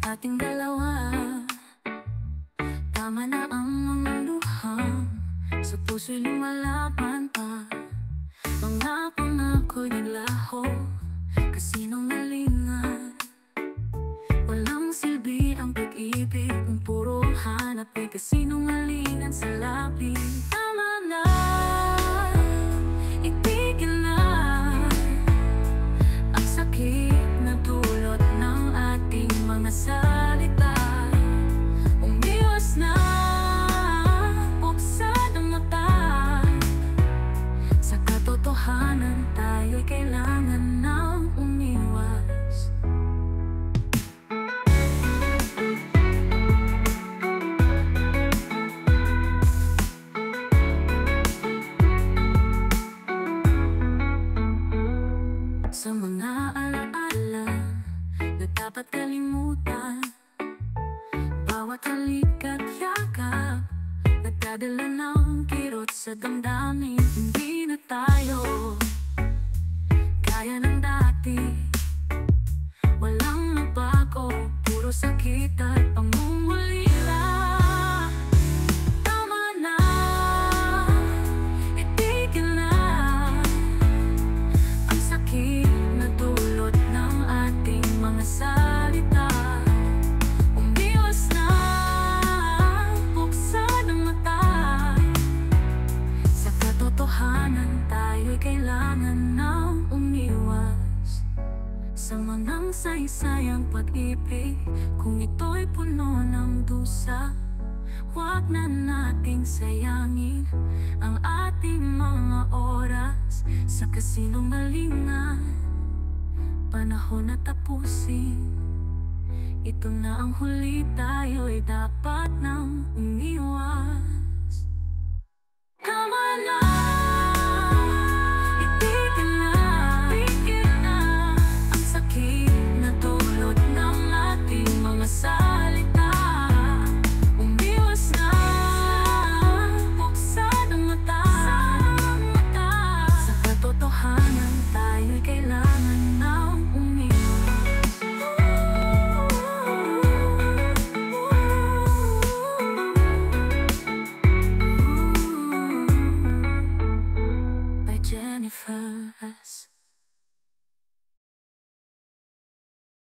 ating dalawa. Tama na ang mga luhang sa puso'y lumalaban pa. Mga pangako'y naglaho, kasinungalingan. Walang silbi ang pag-ibig kung puro hanap ay kasinungalingan sa labi. Tama na, itigil na ang sakit na dulot ng ating mga salita. Umiwas na, buksan ang mata. Sa katotohanan tayo'y kailangan ng umiwas. Sa mga alaala na dapat kalimutan, bawat halik at yakap nagdadala ng kirot sa damdamin. Hindi na tayo gaya ng dati, walang nabago, puro sakit at pangungulila. Tama na, itigil na ang sakit na dulot ng ating mga salita. Umiwas na, buksan ang mata. Sa katotohanan tayo'y kailangan ng umiwas. Sa manang saysayang pag-ibig, kung ito'y puno ng dusa, huwag na nating sayangin ang ating mga oras sa kasinungalingan. Panahon na tapusin, ito na ang huli, tayo'y dapat nang umiwas.